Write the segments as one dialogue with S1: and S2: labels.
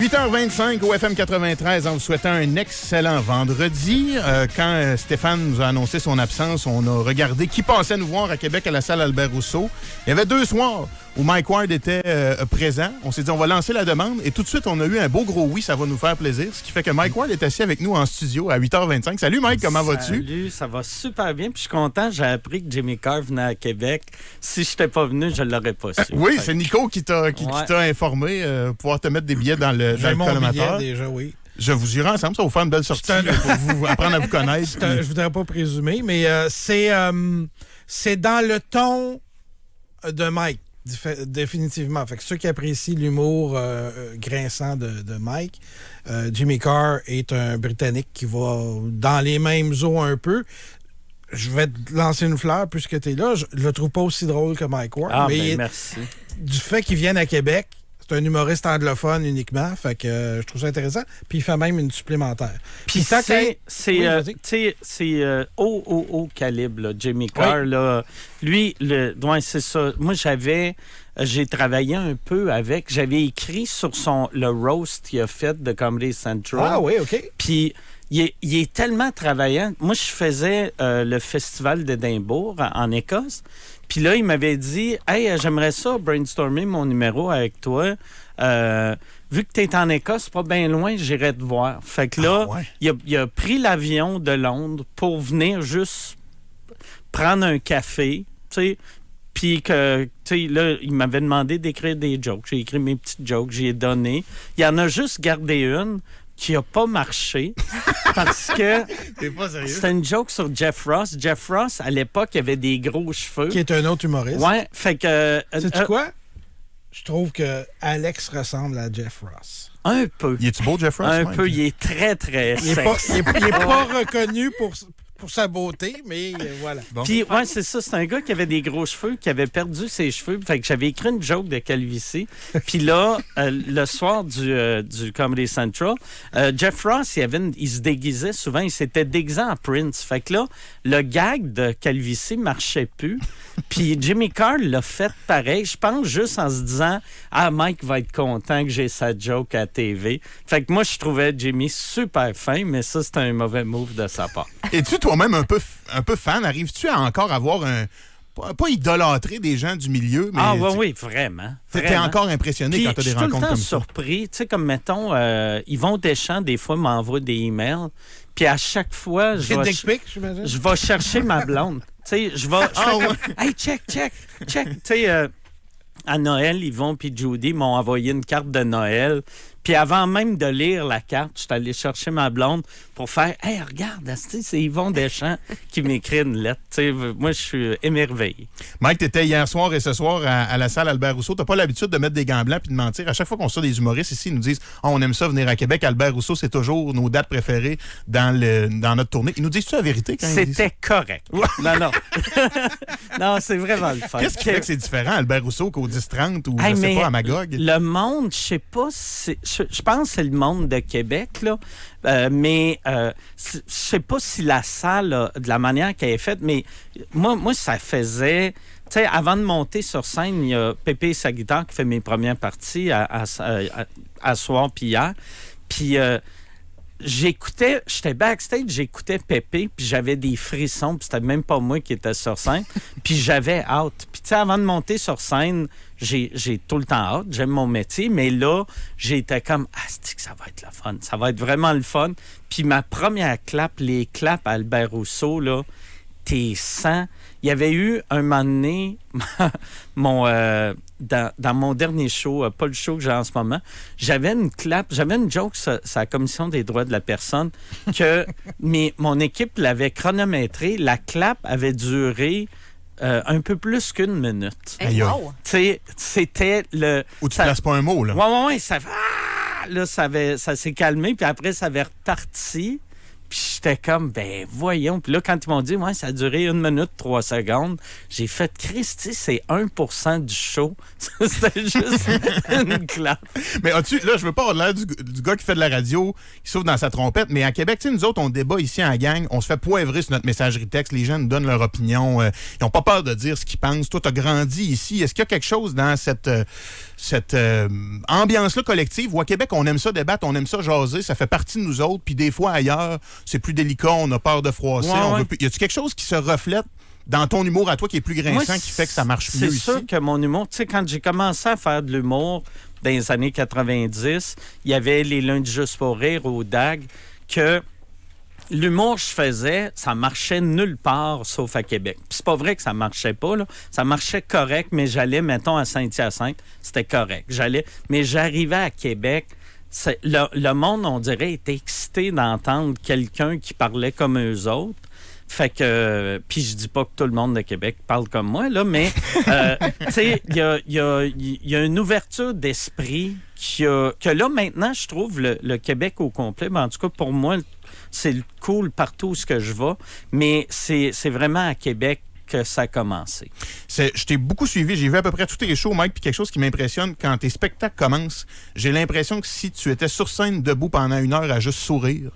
S1: 8h25 au FM 93 en vous souhaitant un excellent vendredi. Quand Stéphane nous a annoncé son absence, on a regardé qui passait nous voir à Québec à la salle Albert Rousseau. Il y avait 2 soirs où Mike Ward était présent. On s'est dit, on va lancer la demande. Et tout de suite, on a eu un beau gros oui, ça va nous faire plaisir. Ce qui fait que Mike Ward est assis avec nous en studio à 8h25. Salut Mike, comment vas-tu?
S2: Salut, ça va super bien. Puis je suis content, j'ai appris que Jimmy Carr venait à Québec. Si je n'étais pas venu, je ne l'aurais pas su.
S1: Oui, c'est Nico qui t'a informé, pouvoir te mettre des billets dans le collimateur.
S3: Déjà, oui.
S1: Je vous irai ensemble, ça va vous faire une belle sortie pour vous apprendre à vous connaître.
S3: Je voudrais pas présumer, mais c'est dans le ton de Mike, définitivement. Fait que ceux qui apprécient l'humour grinçant de Mike, Jimmy Carr est un Britannique qui va dans les mêmes eaux un peu. Je vais te lancer une fleur puisque tu es là. Je le trouve pas aussi drôle que Mike Ward. Mais
S2: merci.
S3: Du fait qu'il vienne à Québec, c'est un humoriste anglophone uniquement, fait que je trouve ça intéressant. Puis il fait même une supplémentaire.
S2: Puis c'est haut calibre, là, Jimmy Carr.
S3: Oui.
S2: Là. Lui, c'est ça. Moi, j'ai travaillé un peu avec. J'avais écrit sur le roast qu'il a fait de Comedy Central.
S3: Ah oui, OK.
S2: Puis il est tellement travaillant. Moi, je faisais le festival d'Édimbourg en Écosse. Puis là, il m'avait dit « Hey, j'aimerais ça brainstormer mon numéro avec toi. Vu que tu es en Écosse, c'est pas bien loin, j'irai te voir. » Fait que là, il a pris l'avion de Londres pour venir juste prendre un café, tu sais. Puis que, tu sais, là, il m'avait demandé d'écrire des jokes. J'ai écrit mes petites jokes, j'y ai donné. Il en a juste gardé une qui n'a pas marché parce que c'était une joke sur Jeff Ross. Jeff Ross, à l'époque, il avait des gros cheveux.
S3: Qui est un autre humoriste.
S2: Ouais, fait que...
S3: Sais-tu quoi? Je trouve que Alex ressemble à Jeff Ross.
S2: Un peu.
S1: Il est-tu beau, Jeff Ross?
S2: Un peu. Il est très, très
S3: sexe. Il est pas reconnu pour sa beauté, mais voilà.
S2: Bon. Puis, ouais, c'est ça. C'est un gars qui avait des gros cheveux, qui avait perdu ses cheveux. Fait que j'avais écrit une joke de calvitie. Puis là, le soir du Comedy Central, Jeff Ross, il se déguisait souvent. Il s'était déguisé en Prince. Fait que là, le gag de calvitie marchait plus. Puis Jimmy Carr l'a fait pareil. Je pense juste en se disant « Ah, Mike va être content que j'ai sa joke à TV. » Fait que moi, je trouvais Jimmy super fin, mais ça, c'était un mauvais move de sa part.
S1: Es-tu toi-même un peu fan? Arrives-tu à encore avoir pas idolâtrer des gens du milieu, mais...
S2: Ah oui, vraiment.
S1: T'es encore impressionné
S2: puis,
S1: quand t'as des rencontres comme ça.
S2: Je suis tout le temps surpris. Tu sais, comme, mettons, Yvon Deschamps, des fois, m'envoie des emails. Puis à chaque fois, je vais chercher ma blonde. Tu sais, je vais comme, hey, check. Tu sais, à Noël, Yvon puis Judy m'ont envoyé une carte de Noël. Puis avant même de lire la carte, je suis allé chercher ma blonde pour faire « Hey, regarde, c'est Yvon Deschamps qui m'écrit une lettre. » Moi, je suis émerveillé.
S1: Mike, tu étais hier soir et ce soir à la salle Albert Rousseau. Tu n'as pas l'habitude de mettre des gants blancs et de mentir. À chaque fois qu'on reçoit des humoristes ici, ils nous disent « On aime ça venir à Québec. Albert Rousseau, c'est toujours nos dates préférées dans notre tournée. » Ils nous disent-tu la vérité quand ils disent ça?
S2: C'était correct. Non. Non, c'est vraiment le fun.
S1: Qu'est-ce qui fait que c'est différent, Albert Rousseau, qu'au 10-30 ou, je sais pas, à Magog?
S2: Le monde, je sais pas si... Je pense que c'est le monde de Québec, là. Mais je sais pas si la salle, là, de la manière qu'elle est faite, mais moi ça faisait... Tu sais, avant de monter sur scène, il y a Pépé et sa guitare qui fait mes premières parties à soir puis hier. Puis j'étais backstage, j'écoutais Pépé, puis j'avais des frissons, puis c'était même pas moi qui étais sur scène, puis j'avais hâte. Puis tu sais, avant de monter sur scène, j'ai tout le temps hâte, j'aime mon métier, mais là, j'étais comme « Ah, c'est que ça va être le fun, ça va être vraiment le fun. » Puis ma première clap, les claps à Albert Rousseau, là, t'es sang. Il y avait eu un moment donné, dans mon dernier show, pas le show que j'ai en ce moment, j'avais une joke sur la Commission des droits de la personne que mon équipe l'avait chronométrée. La clap avait duré un peu plus qu'1 minute.
S4: Hey, wow!
S2: C'était le...
S1: Ou tu places pas un mot, là.
S2: Ouais, ça fait... Ah! Là, ça s'est calmé, puis après, ça avait reparti. Puis j'étais comme, ben voyons. Puis là, quand ils m'ont dit, ouais, ça a duré 1 minute 3 secondes, j'ai fait, Christy, c'est 1% du show. C'était juste une clap.
S1: Mais as-tu, là, je veux pas avoir l'air du gars qui fait de la radio, qui souffle dans sa trompette, mais à Québec, tu sais, nous autres, on débat ici en gang, on se fait poivrer sur notre messagerie texte, les gens nous donnent leur opinion, ils n'ont pas peur de dire ce qu'ils pensent. Toi, tu as grandi ici. Est-ce qu'il y a quelque chose dans cette ambiance-là collective où à Québec, on aime ça débattre, on aime ça jaser, ça fait partie de nous autres, puis des fois ailleurs, c'est plus délicat, on a peur de froisser.
S2: Ouais.
S1: Y a-tu quelque chose qui se reflète dans ton humour à toi qui est plus grinçant, qui fait que ça marche mieux ici?
S2: C'est sûr que mon humour, tu sais, quand j'ai commencé à faire de l'humour dans les années 90, il y avait les lundis juste pour rire au DAG, que l'humour que je faisais, ça marchait nulle part sauf à Québec. Puis c'est pas vrai que ça marchait pas, là. Ça marchait correct, mais j'allais, mettons, à Saint-Hyacinthe, c'était correct. Mais j'arrivais à Québec, le monde, on dirait, était excité d'entendre quelqu'un qui parlait comme eux autres. Fait que, puis je dis pas que tout le monde de Québec parle comme moi, là, mais, tu sais, il y a une ouverture d'esprit que là, maintenant, je trouve le Québec au complet, ben, en tout cas, pour moi, c'est cool partout où je vais, mais c'est vraiment à Québec que ça a commencé.
S1: Je t'ai beaucoup suivi. J'ai vu à peu près tous tes shows, Mike, puis quelque chose qui m'impressionne, quand tes spectacles commencent, j'ai l'impression que si tu étais sur scène debout pendant 1 heure à juste sourire,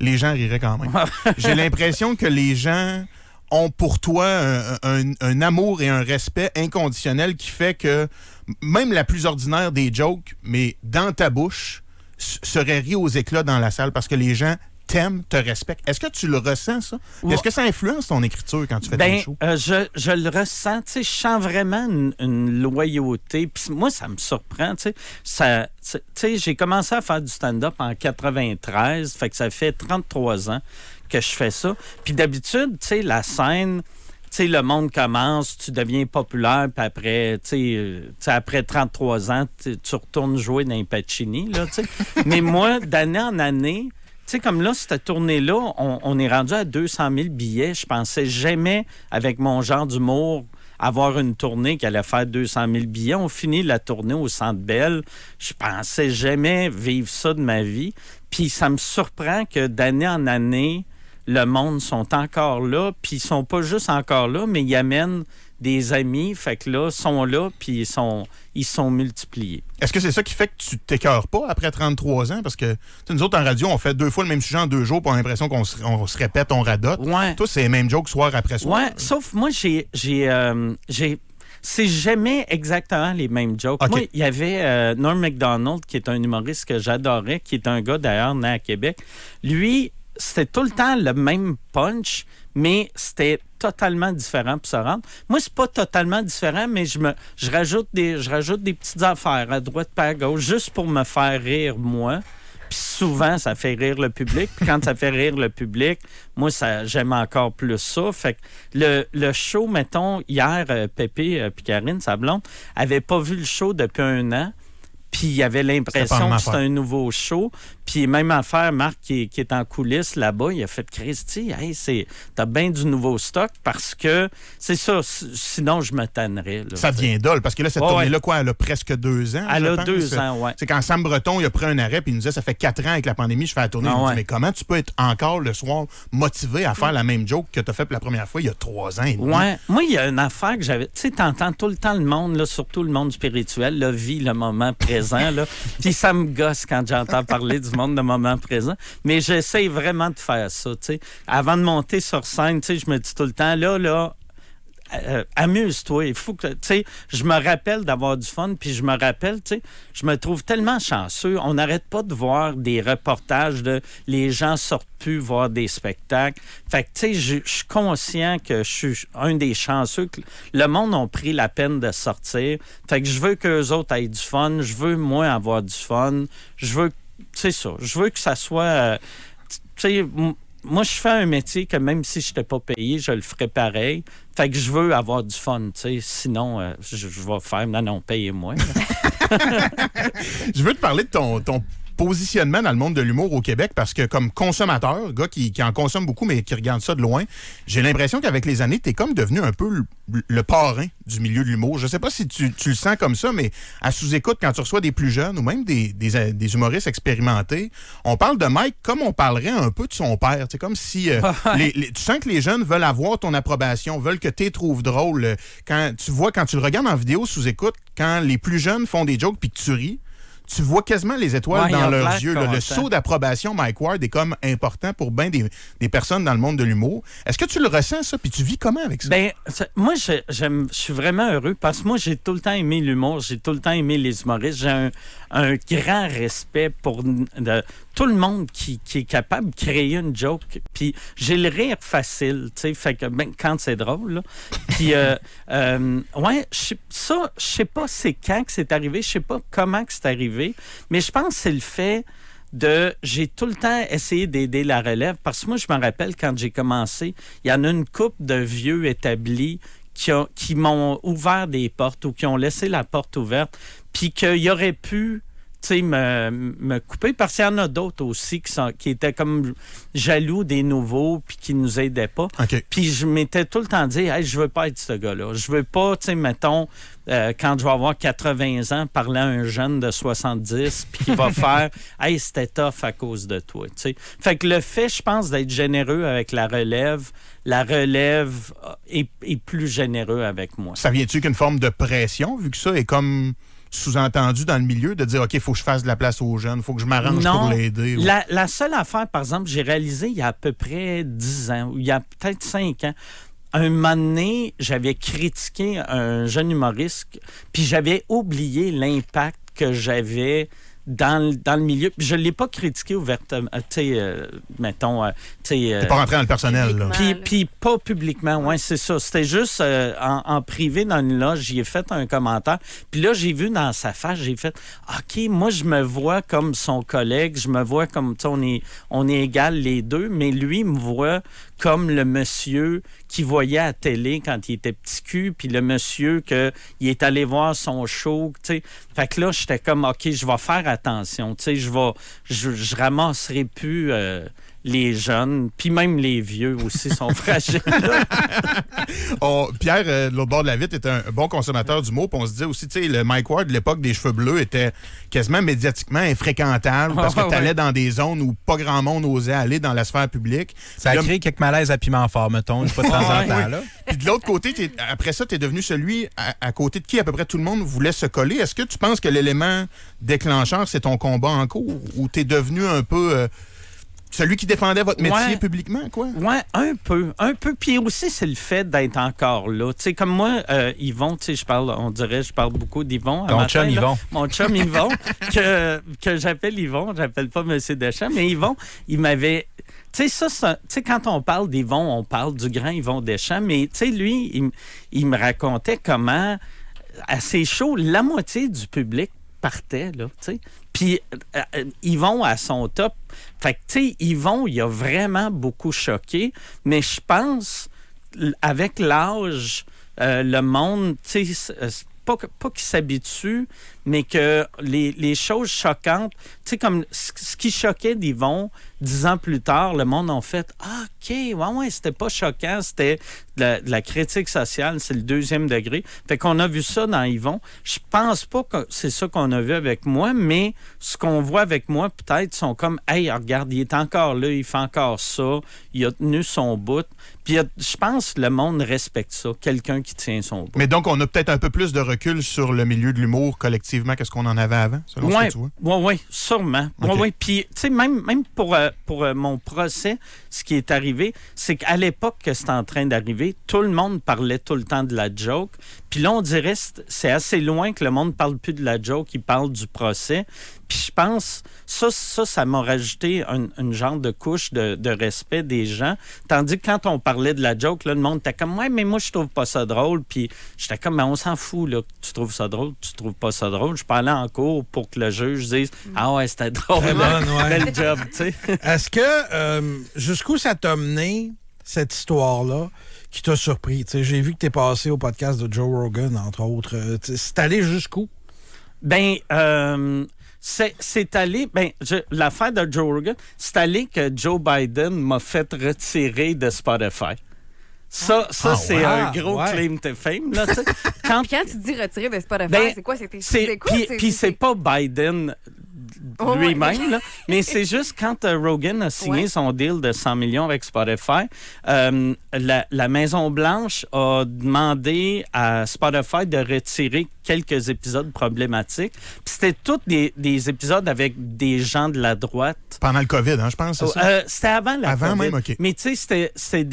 S1: les gens riraient quand même. J'ai l'impression que les gens ont pour toi un amour et un respect inconditionnel qui fait que même la plus ordinaire des jokes, mais dans ta bouche, serait ri aux éclats dans la salle parce que les gens t'aiment, te respectent. Est-ce que tu le ressens, ça? Ouais. Est-ce que ça influence ton écriture quand tu fais ton show?
S2: Je le ressens. Tu sais, je sens vraiment une loyauté. Puis moi, ça me surprend. Tu sais, j'ai commencé à faire du stand-up en 93. Fait que ça fait 33 ans que je fais ça. Puis d'habitude, tu sais, la scène... Tu sais, le monde commence, tu deviens populaire, puis après, tu sais, après 33 ans, tu retournes jouer dans les Pacini, là, tu sais. Mais moi, d'année en année... Tu sais, comme là, cette tournée-là, on est rendu à 200 000 billets. Je pensais jamais, avec mon genre d'humour, avoir une tournée qui allait faire 200 000 billets. On finit la tournée au Centre Bell. Je pensais jamais vivre ça de ma vie. Puis ça me surprend que d'année en année, le monde sont encore là. Puis ils sont pas juste encore là, mais ils amènent des amis. Fait que là, sont là, puis ils sont multipliés.
S1: Est-ce que c'est ça qui fait que tu t'écœures pas après 33 ans? Parce que nous autres, en radio, on fait 2 fois le même sujet en 2 jours pour l'impression qu'on se répète, on radote.
S2: Ouais.
S1: Toi, c'est les mêmes jokes soir après soir.
S2: Ouais, sauf moi, c'est jamais exactement les mêmes jokes.
S1: Okay.
S2: Moi, il y avait Norm Macdonald, qui est un humoriste que j'adorais, qui est un gars d'ailleurs né à Québec. Lui, c'était tout le temps le même punch, mais c'était totalement différent pour se rendre. Moi, c'est pas totalement différent, mais je rajoute des petites affaires à droite et à gauche juste pour me faire rire, moi. Puis souvent, ça fait rire le public. Puis quand ça fait rire le public, moi, j'aime encore plus ça. Fait que le show, mettons, hier, Pépé puis Karine, sa blonde, avait pas vu le show depuis 1 an. Puis il y avait l'impression que c'était un nouveau show. Puis même affaire, Marc, qui est en coulisses là-bas, il a fait « Christy, hey, t'as bien du nouveau stock parce que c'est ça, sinon je me tannerais. »
S1: Ça devient dole parce que là, cette tournée-là, quoi, elle a presque 2 ans.
S2: Elle a 2 ans, oui.
S1: C'est quand Sam Breton, il a pris un arrêt puis il nous disait « Ça fait 4 ans avec la pandémie, je fais la tournée. » Il me dit « Mais comment tu peux être encore le soir motivé à faire la même joke que t'as fait pour la première fois il y a 3 ans et demi? »
S2: Ouais. Moi, il y a une affaire que j'avais... Tu sais, t'entends tout le temps le monde, là, surtout le monde spirituel, là, vit le moment présent, là. Puis ça me gosse quand j'entends parler du monde de moment présent. Mais j'essaie vraiment de faire ça, tu sais. Avant de monter sur scène, tu sais, je me dis tout le temps, là, amuse-toi. Il faut que, tu sais, je me rappelle d'avoir du fun, puis je me rappelle, tu sais, je me trouve tellement chanceux. On n'arrête pas de voir des reportages de les gens sortent plus voir des spectacles. Fait que, tu sais, je suis conscient que je suis un des chanceux que le monde a pris la peine de sortir. Fait que je veux qu'eux autres aient du fun. Je veux, moi, avoir du fun. Je veux, c'est ça. Je veux que ça soit, tu sais, moi, je fais un métier que même si je n'étais pas payé, je le ferais pareil. Fait que je veux avoir du fun, tu sais. Sinon, je vais faire, non, payez-moi.
S1: Je veux te parler de ton positionnement dans le monde de l'humour au Québec? Parce que comme consommateur, gars qui en consomme beaucoup, mais qui regarde ça de loin, j'ai l'impression qu'avec les années, t'es comme devenu un peu le parrain du milieu de l'humour. Je sais pas si tu le sens comme ça, mais à sous-écoute, quand tu reçois des plus jeunes ou même des humoristes expérimentés, on parle de Mike comme on parlerait un peu de son père. C'est comme si tu sens que les jeunes veulent avoir ton approbation, veulent que tu les trouves drôles. Quand tu le regardes en vidéo sous-écoute, quand les plus jeunes font des jokes puis que tu ris, tu vois quasiment les étoiles dans leurs yeux. Le saut d'approbation Mike Ward est comme important pour bien des personnes dans le monde de l'humour. Est-ce que tu le ressens, ça? Puis tu vis comment avec ça?
S2: Ben, moi, je suis vraiment heureux parce que moi, j'ai tout le temps aimé l'humour. J'ai tout le temps aimé les humoristes. J'ai un grand respect pour tout le monde qui est capable de créer une joke. Puis j'ai le rire facile, tu sais, fait que quand c'est drôle, là. Puis, ouais, je sais pas c'est quand que c'est arrivé, je sais pas comment que c'est arrivé, mais je pense que c'est le fait j'ai tout le temps essayé d'aider la relève, parce que moi, je me rappelle quand j'ai commencé, il y en a une couple de vieux établis qui m'ont ouvert des portes ou qui ont laissé la porte ouverte, puis qu'ils auraient pu me couper, parce qu'il y en a d'autres aussi qui étaient comme jaloux des nouveaux puis qui nous aidaient pas.
S1: Okay.
S2: Puis je m'étais tout le temps dit, hey, je veux pas être ce gars-là. Je veux pas, mettons, quand je vais avoir 80 ans, parler à un jeune de 70 puis qui va faire, hey, c'était tough à cause de toi. T'sais. Fait que le fait, je pense, d'être généreux avec la relève est plus généreux avec moi.
S1: Ça vient-tu qu'une forme de pression, vu que ça est comme sous-entendu dans le milieu, de dire, OK, il faut que je fasse de la place aux jeunes, il faut que je m'arrange pour l'aider?
S2: Ou... La seule affaire, par exemple, j'ai réalisé il y a à peu près 10 ans, ou il y a peut-être 5 ans, un moment donné, j'avais critiqué un jeune humoriste, puis j'avais oublié l'impact que j'avais dans le milieu. Puis je ne l'ai pas critiqué ouvertement, mettons...
S1: T'es pas rentré dans le personnel, là.
S2: Puis pas publiquement, ouais, c'est ça. C'était juste en privé dans une loge, j'y ai fait un commentaire. Puis là, j'ai vu dans sa face, j'ai fait « OK, moi, je me vois comme son collègue, je me vois comme... On est égal les deux, mais lui, il me voit comme le monsieur qui voyait à la télé quand il était petit cul, puis le monsieur il est allé voir son show, tu sais. Fait que là, j'étais comme, OK, je vais faire attention, tu sais, je ramasserai plus les jeunes, puis même les vieux aussi sont fragiles.
S1: Pierre, de l'autre bord de la vitre, était un bon consommateur d'humour, puis on se disait aussi, tu sais, le Mike Ward de l'époque des cheveux bleus était quasiment médiatiquement infréquentable, parce que t'allais dans des zones où pas grand monde osait aller dans la sphère publique.
S4: Ça a créé quelques malaises à piment fort, mettons, une fois de temps en temps, là.
S1: Puis de l'autre côté, après ça, t'es devenu celui à côté de qui à peu près tout le monde voulait se coller. Est-ce que tu penses que l'élément déclencheur, c'est ton combat en cours, ou t'es devenu un peu... celui qui défendait votre métier publiquement, quoi?
S2: Oui, un peu. Puis aussi, c'est le fait d'être encore là. Tu sais, comme moi, Yvon, tu sais, je parle beaucoup d'Yvon.
S4: Ton chum Yvon.
S2: Mon chum Yvon, que j'appelle Yvon, j'appelle pas M. Deschamps, mais Yvon, il m'avait... Tu sais, quand on parle d'Yvon, on parle du grand Yvon Deschamps, mais tu sais, lui, il me racontait comment, à ses shows, la moitié du public partait, là, tu sais. Puis Yvon à son top. Fait que, tu sais, Yvon, il a vraiment beaucoup choqué, mais je pense, avec l'âge, le monde, tu sais, pas qu'il s'habitue, mais que les choses choquantes, tu sais, comme ce qui choquait d'Yvon, 10 ans plus tard, le monde a fait « Ah, OK, ouais, c'était pas choquant, c'était de la critique sociale, c'est le 2e degré. » Fait qu'on a vu ça dans Yvon. Je pense pas que c'est ça qu'on a vu avec moi, mais ce qu'on voit avec moi, peut-être, sont comme « Hey, regarde, il est encore là, il fait encore ça, il a tenu son bout. » Puis je pense que le monde respecte ça, quelqu'un qui tient son bout.
S1: Mais donc, on a peut-être un peu plus de recul sur le milieu de l'humour collectivement que ce qu'on en avait avant, selon ce que tu vois?
S2: Oui, sûrement. Okay. Oui. Puis, tu sais, même pour mon procès, ce qui est arrivé, c'est qu'à l'époque que c'était en train d'arriver, tout le monde parlait tout le temps de la joke. Puis là, on dirait c'est assez loin que le monde ne parle plus de la joke, il parle du procès. Puis je pense, ça m'a rajouté une genre de couche de respect des gens. Tandis que quand on parlait de la joke, là, le monde était comme « Ouais, mais moi, je trouve pas ça drôle. » Puis j'étais comme « Mais on s'en fout, là. Tu trouves ça drôle, tu trouves pas ça drôle. » Je parlais en cours pour que le juge dise « Ah ouais, c'était drôle. Bel job. » tu sais.
S3: Est-ce que, jusqu'où ça t'a mené, cette histoire-là, qui t'a surpris? T'sais, j'ai vu que t'es passé au podcast de Joe Rogan, entre autres. C'est allé jusqu'où?
S2: Ben, C'est allé, l'affaire de Joe Rogan, c'est allé que Joe Biden m'a fait retirer de Spotify. Ça c'est un gros claim to fame. Là,
S5: Quand tu dis retirer de Spotify, c'est quoi? C'était
S2: Puis c'est pas Biden lui-même, là, mais c'est juste quand Rogan a signé son deal de 100 millions avec Spotify, la Maison-Blanche a demandé à Spotify de retirer quelques épisodes problématiques. Puis c'était tous des épisodes avec des gens de la droite.
S1: Pendant le COVID, je pense, c'est ça?
S2: C'était avant la COVID.
S1: Avant même, OK.
S2: Mais tu sais, c'est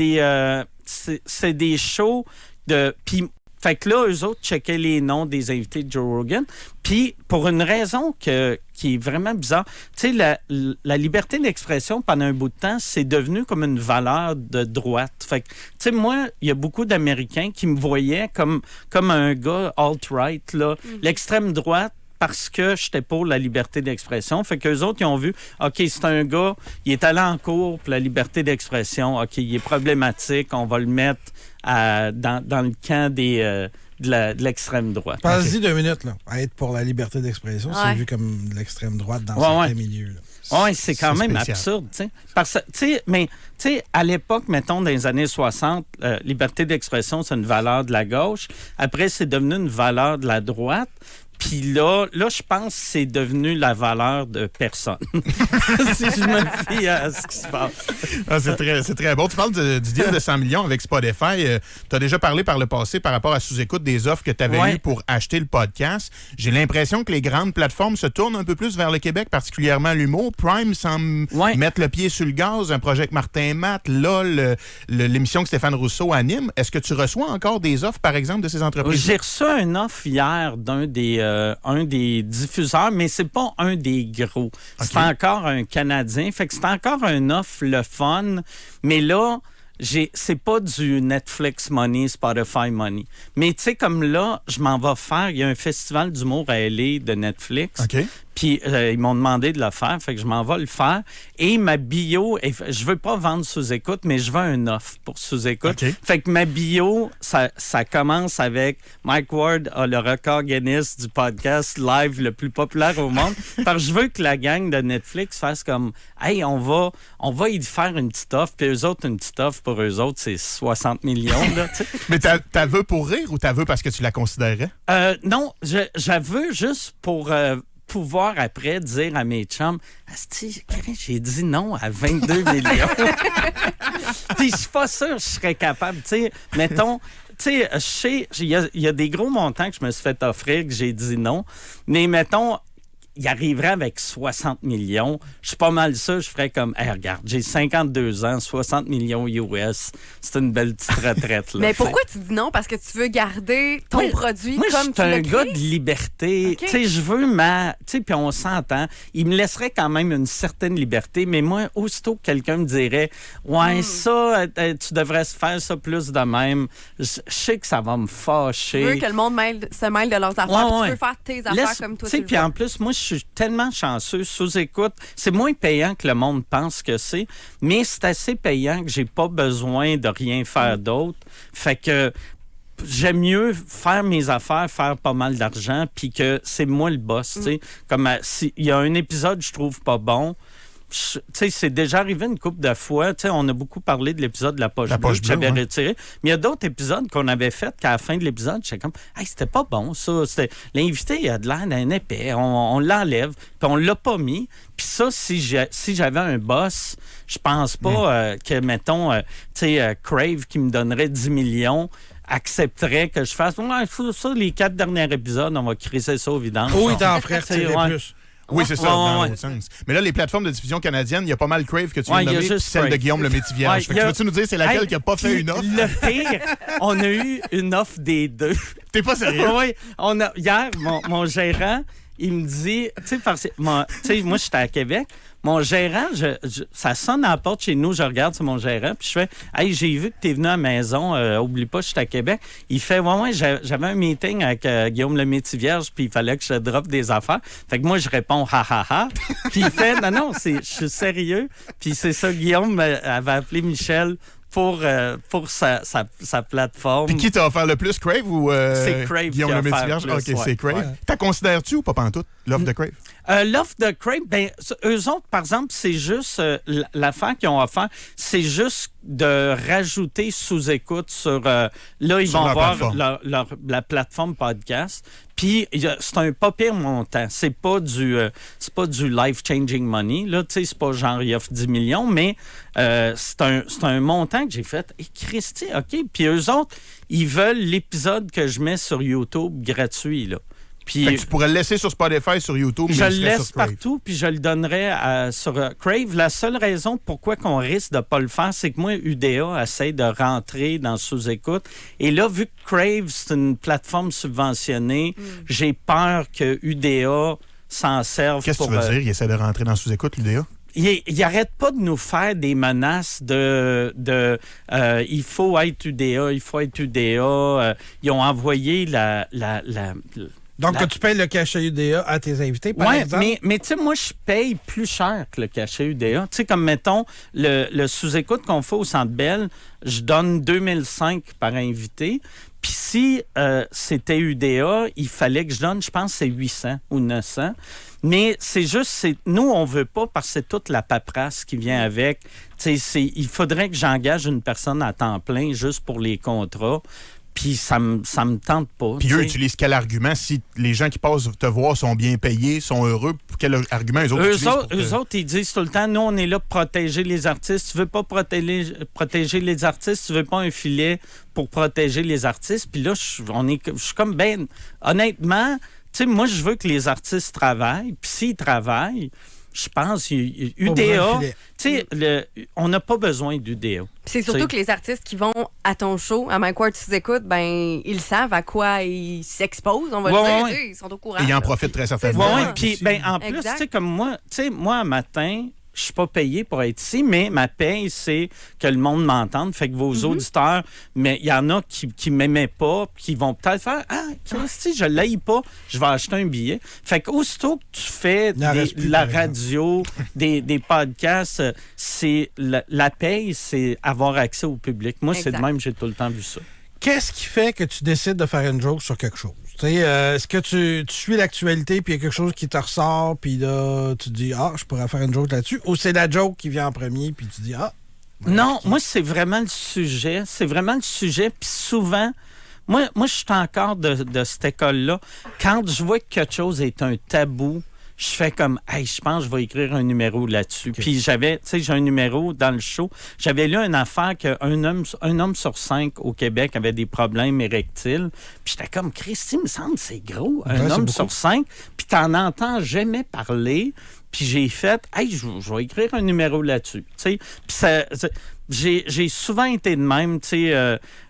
S2: des shows de... Puis, fait que là, eux autres checkaient les noms des invités de Joe Rogan. Puis, pour une raison qui est vraiment bizarre, tu sais, la liberté d'expression, pendant un bout de temps, c'est devenu comme une valeur de droite. Fait que, tu sais, moi, il y a beaucoup d'Américains qui me voyaient comme un gars alt-right, là. L'extrême droite, parce que j'étais pour la liberté d'expression. Fait qu'eux autres, ils ont vu, OK, c'est un gars, il est allé en cours pour la liberté d'expression. OK, il est problématique, on va le mettre dans le camp de l'extrême droite.
S3: Passe-y 2 minutes, là. À être pour la liberté d'expression, c'est vu comme de l'extrême droite dans certains milieux.
S2: Oui, c'est quand même absurde, tu sais. Mais, tu sais, à l'époque, mettons, dans les années 60, liberté d'expression, c'est une valeur de la gauche. Après, c'est devenu une valeur de la droite. Puis là, je pense que c'est devenu la valeur de personne. Si je me fie à ce qui se passe.
S1: C'est très bon. Tu parles du deal de 100 millions avec Spotify. Tu as déjà parlé par le passé par rapport à sous-écoute des offres que tu avais eues pour acheter le podcast. J'ai l'impression que les grandes plateformes se tournent un peu plus vers le Québec, particulièrement l'humour. Prime semble mettre le pied sur le gaz. Un projet que Martin Matt, LOL, l'émission que Stéphane Rousseau anime. Est-ce que tu reçois encore des offres, par exemple, de ces entreprises?
S2: J'ai reçu une offre hier d'un des diffuseurs, mais c'est pas un des gros. Okay. C'est encore un Canadien. Fait que c'est encore une offre le fun. Mais là, c'est pas du Netflix money, Spotify money. Mais tu sais, comme là, je m'en vais faire. Il y a un festival d'humour à LA de Netflix.
S1: OK.
S2: Puis ils m'ont demandé de le faire, fait que je m'en vais le faire. Et ma bio, je veux pas vendre sous-écoute, mais je veux un offre pour sous-écoute. Okay. Fait que ma bio, ça commence avec Mike Ward a le record Guinness du podcast live le plus populaire au monde. Parce que je veux que la gang de Netflix fasse comme, hey, on va y faire une petite offre, puis eux autres, une petite offre pour eux autres, c'est 60 millions. Là,
S1: mais t'as veux pour rire ou t'as veux parce que tu la considérais?
S2: Non, j'avoue juste pour... pouvoir après dire à mes chums, asti, j'ai dit non à 22 millions. Puis je suis pas sûr que je serais capable. Tu sais, mettons, tu sais, il y a des gros montants que je me suis fait offrir que j'ai dit non. Mais mettons, il arriverait avec 60 millions. Je suis pas mal sûr, je ferais comme, hey, regarde, j'ai 52 ans, 60 millions US, c'est une belle petite retraite. Là.
S5: Mais pourquoi tu dis non? Parce que tu veux garder ton produit comme tu l'as créé?
S2: Je suis un gars de liberté. Okay. Tu sais, je veux tu sais, puis on s'entend. Il me laisserait quand même une certaine liberté, mais moi, aussitôt que quelqu'un me dirait, ça, tu devrais se faire ça plus de même, je sais que ça va me fâcher.
S5: Tu veux que le monde se mêle de leurs affaires, tu veux faire tes affaires comme toi, tu le
S2: puis en plus, moi, je suis tellement chanceux, sous-écoute. C'est moins payant que le monde pense que c'est, mais c'est assez payant que j'ai pas besoin de rien faire d'autre. Fait que j'aime mieux faire mes affaires, faire pas mal d'argent, puis que c'est moi le boss, tu sais. Comme s'il y a un épisode que je trouve pas bon, tu sais, c'est déjà arrivé une couple de fois. Tu sais, on a beaucoup parlé de l'épisode de la poche bleue que j'avais retiré. Mais il y a d'autres épisodes qu'on avait fait qu'à la fin de l'épisode, j'étais comme, hey, c'était pas bon, ça. L'invité, il a de l'air d'un épais. On l'enlève, puis on l'a pas mis. Puis ça, si j'avais un boss, je pense pas que, mettons, tu sais, Crave qui me donnerait 10 millions accepterait que je fasse, ça, les 4 derniers épisodes, on va criser ça au vidange.
S3: Oui, t'en ferais plus.
S1: Oui, c'est ça, dans l'autre sens. Mais là, les plateformes de diffusion canadiennes, il y a pas mal Crave que tu viens de nommer, puis celle de Guillaume le Métivier. Tu veux-tu nous dire c'est laquelle qui n'a pas fait une offre?
S2: Le pire, on a eu une offre des deux.
S1: T'es pas sérieux?
S2: Oui. Hier, mon gérant, il me dit, tu sais, moi, j'étais à Québec. Mon gérant, ça sonne à la porte chez nous, je regarde, c'est mon gérant, puis je fais, hey, j'ai vu que t'es venu à la maison, oublie pas, je suis à Québec. Il fait, ouais, j'avais un meeting avec Guillaume le Métivierge, puis il fallait que je drop des affaires. Fait que moi, je réponds, ha, ha, ha. Puis il fait, non, je suis sérieux. Puis c'est ça, Guillaume avait appelé Michel pour sa plateforme.
S1: Puis qui t'a offert le plus, Crave ou
S2: C'est Crave
S1: Guillaume
S2: qui a
S1: le
S2: offert
S1: Métivierge?
S2: plus,
S1: OK,
S2: ouais.
S1: c'est Crave.
S3: Ouais.
S1: T'as considères-tu ou pas pantoute, l'offre de Crave?
S2: L'offre de Crave, ben, eux autres, par exemple, c'est juste l'affaire qu'ils ont offert, c'est juste de rajouter sous-écoute sur... là, ils
S1: Sur
S2: vont
S1: leur
S2: avoir
S1: plateforme.
S2: la plateforme podcast. Puis, c'est un pas pire montant. C'est pas du life-changing money. Là, tu sais, c'est pas genre, il offre 10 millions, mais c'est un montant que j'ai fait. Et Christy, OK. Puis, eux autres, ils veulent l'épisode que je mets sur YouTube gratuit, là. Puis,
S1: Fait que tu pourrais le laisser sur Spotify, sur YouTube, mais
S2: je
S1: il
S2: le
S1: serait
S2: laisse
S1: sur Crave.
S2: partout, puis je le donnerai sur Crave. La seule raison pourquoi qu'on risque de ne pas le faire, c'est que moi, UDA essaie de rentrer dans sous-écoute. Et là, vu que Crave, c'est une plateforme subventionnée, j'ai peur que UDA s'en serve
S1: Qu'est-ce que
S2: pour...
S1: tu veux dire? Il essaie de rentrer dans sous-écoute, l'UDA?
S2: Il n'arrête pas de nous faire des menaces il faut être UDA, il faut être UDA. Ils ont envoyé
S3: Donc, que tu payes le cachet UDA à tes invités, par
S2: Oui,
S3: exemple?
S2: mais tu sais, moi, je paye plus cher que le cachet UDA. Tu sais, comme, mettons, le sous-écoute qu'on fait au Centre Bell, je donne 2005 par invité. Puis si c'était UDA, il fallait que je donne, je pense, c'est 800 ou 900. Mais c'est juste, nous, on veut pas parce que c'est toute la paperasse qui vient avec. Tu sais, il faudrait que j'engage une personne à temps plein juste pour les contrats. Puis ça me tente pas.
S1: Puis eux utilisent quel argument? Si les gens qui passent te voir sont bien payés, sont heureux, quel argument eux autres utilisent?
S2: Eux autres, ils disent tout le temps, nous, on est là pour protéger les artistes. Tu veux pas protéger les artistes, tu veux pas un filet pour protéger les artistes. Puis là, je suis comme, ben, honnêtement, tu sais, moi, je veux que les artistes travaillent. Puis s'ils travaillent, je pense, UDA, tu sais, on n'a pas besoin d'UDA.
S5: C'est surtout que les artistes qui vont à ton show, à Mike Ward, tu écoutes, ben, ils savent à quoi ils s'exposent, on va le dire. Tu sais, ils sont au courant.
S1: Et ils en
S5: là.
S1: profitent très certainement.
S5: C'est ça.
S2: Oui, puis ben, en plus, tu sais, comme moi, un matin, je suis pas payé pour être ici, mais ma paye, c'est que le monde m'entende. Fait que vos auditeurs, mais il y en a qui m'aimaient pas, qui vont peut-être faire « Ah, Christy, je l'aille pas, je vais acheter un billet. » Fait qu'aussitôt que tu fais de la radio, des podcasts, c'est la paye, c'est avoir accès au public. Moi, c'est de même, j'ai tout le temps vu ça.
S3: Qu'est-ce qui fait que tu décides de faire une joke sur quelque chose? Est-ce que tu suis l'actualité puis il y a quelque chose qui te ressort puis là, tu te dis « Ah, je pourrais faire une joke là-dessus » ou c'est la joke qui vient en premier puis tu dis « Ah! »
S2: Non, moi, c'est vraiment le sujet. C'est vraiment le sujet. Puis souvent, moi je suis encore de cette école-là. Quand je vois que quelque chose est un tabou, je fais comme, hey, je pense que je vais écrire un numéro là-dessus. Okay. Puis j'ai un numéro dans le show. J'avais lu une affaire qu'un homme sur 5 au Québec avait des problèmes érectiles. Puis j'étais comme, Christy, il me semble c'est gros, un homme sur 5. Puis t'en entends jamais parler. Puis j'ai fait, hey, je vais écrire un numéro là-dessus. Puis j'ai souvent été de même.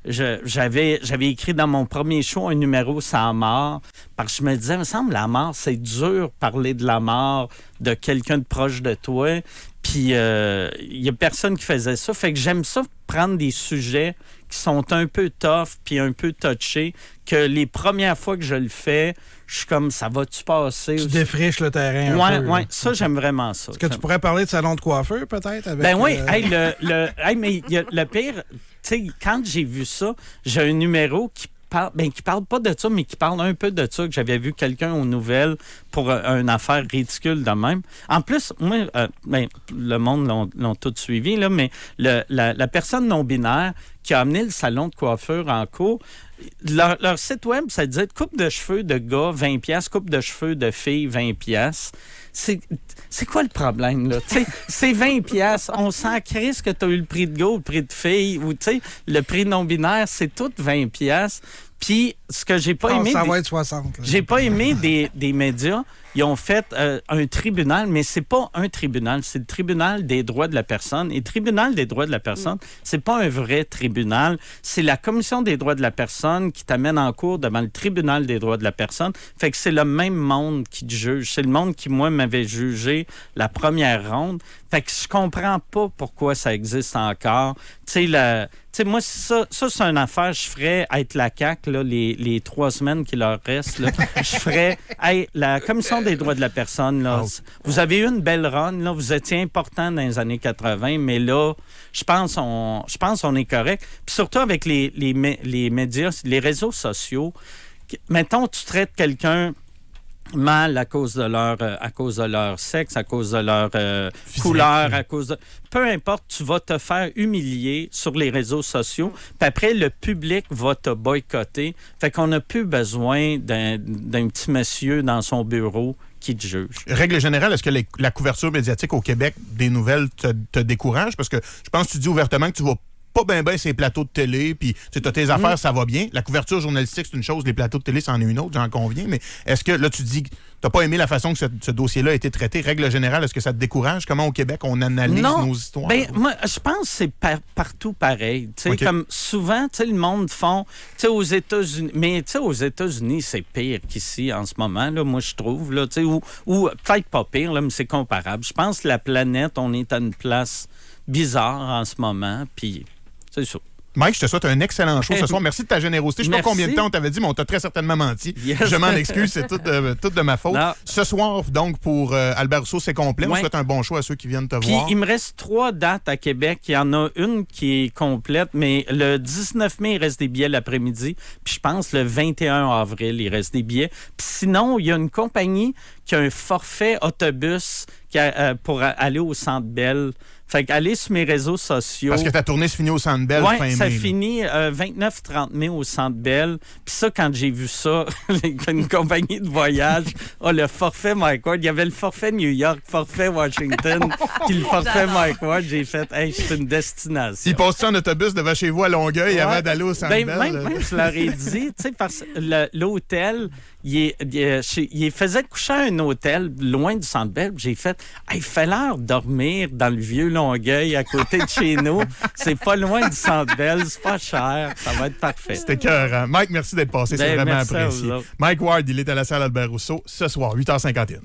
S2: J'avais écrit dans mon premier show un numéro sur la mort. Parce que je me disais, il me semble, la mort, c'est dur parler de la mort de quelqu'un de proche de toi. Puis il y a personne qui faisait ça. Fait que j'aime ça prendre des sujets qui sont un peu tough puis un peu touchés, que les premières fois que je le fais, je suis comme, ça va-tu passer?
S3: Tu défriches le terrain un peu.
S2: Oui, ça, j'aime vraiment ça.
S3: Est-ce que tu pourrais parler de salon de coiffeur, peut-être? Avec,
S2: ben oui, mais le pire, tu sais, quand j'ai vu ça, j'ai un numéro qui parle pas de ça, mais qui parle un peu de ça, que j'avais vu quelqu'un aux nouvelles pour une affaire ridicule de même. En plus, moi, le monde l'ont tout suivi, là, mais la personne non-binaire qui a amené le salon de coiffure en cours, leur site web, ça disait coupe de cheveux de gars, 20$, coupe de cheveux de filles, 20$. C'est quoi le problème, là? C'est 20$. On s'en crisse que tu as eu le prix de gars ou le prix de fille, ou le prix non-binaire, c'est tout 20$. Puis, ce que j'ai pas aimé...
S3: Ça va être 60. Là.
S2: J'ai pas aimé des médias. Ils ont fait un tribunal, mais c'est pas un tribunal, c'est le tribunal des droits de la personne. Et le tribunal des droits de la personne, c'est pas un vrai tribunal. C'est la commission des droits de la personne qui t'amène en cours devant le tribunal des droits de la personne. Fait que c'est le même monde qui te juge. C'est le monde qui, moi, m'avait jugé la première ronde. Fait que je comprends pas pourquoi ça existe encore. Tu sais, sais, moi, ça c'est une affaire, je ferais être la CAQ, là, les 3 semaines qui leur restent, là, je ferais, la Commission des droits de la personne, là, vous avez eu une belle run, là, vous étiez important dans les années 80, mais là, je pense on est correct. Puis surtout avec les médias, les réseaux sociaux, mettons, tu traites quelqu'un mal à cause de leur sexe, à cause de leur couleur, à cause de... Peu importe, tu vas te faire humilier sur les réseaux sociaux, puis après, le public va te boycotter. Fait qu'on n'a plus besoin d'un petit monsieur dans son bureau qui te juge.
S1: Règle générale, est-ce que la couverture médiatique au Québec des nouvelles te décourage? Parce que je pense que tu dis ouvertement que tu vas pas bien ces plateaux de télé, puis tu as tes affaires, ça va bien. La couverture journalistique, c'est une chose, les plateaux de télé, c'en est une autre, j'en conviens, mais est-ce que, là, tu dis que tu n'as pas aimé la façon que ce dossier-là a été traité? Règle générale, est-ce que ça te décourage? Comment au Québec, on analyse nos histoires?
S2: Ben, moi, je pense que c'est partout pareil. Okay. Comme souvent, le monde font, aux États-Unis, mais aux États-Unis, c'est pire qu'ici en ce moment, là, moi, je trouve, là, ou peut-être pas pire, là, mais c'est comparable. Je pense que la planète, on est à une place bizarre en ce moment, puis c'est ça.
S1: Mike, je te souhaite un excellent show ce soir. Merci de ta générosité. Je ne sais pas combien de temps on t'avait dit, mais on t'a très certainement menti. Yes. Je m'en excuse, c'est tout de ma faute. Non. Ce soir, donc, pour Albert Rousseau, c'est complet. On souhaite un bon show à ceux qui viennent te voir.
S2: Il me reste 3 dates à Québec. Il y en a une qui est complète, mais le 19 mai, il reste des billets l'après-midi. Puis je pense le 21 avril, il reste des billets. Puis sinon, il y a une compagnie qui a un forfait autobus pour aller au Centre Bell. Fait qu'aller sur mes réseaux sociaux.
S1: Parce que ta tournée se finit au Centre Bell fin mai.
S2: Oui, ça finit 29-30 mai au Centre Bell. Puis ça, quand j'ai vu ça, une compagnie de voyage, le forfait Mike Ward, il y avait le forfait New York, forfait Washington, puis le forfait Mike Ward, j'ai fait, c'est une destination.
S1: Il passe-tu en autobus devant chez vous à Longueuil avant d'aller au Centre Bell?
S2: Même, je leur ai dit, tu sais, parce que l'hôtel, il faisait coucher à un hôtel loin du Centre Bell. J'ai fait, il fait l'heure dormir dans le vieux Longueuil à côté de chez nous. C'est pas loin du Centre Bell, c'est pas cher. Ça va être parfait.
S1: C'était cœur. Mike, merci d'être passé. C'est vraiment apprécié. Mike Ward, il est à la salle Albert Rousseau ce soir, 8h51.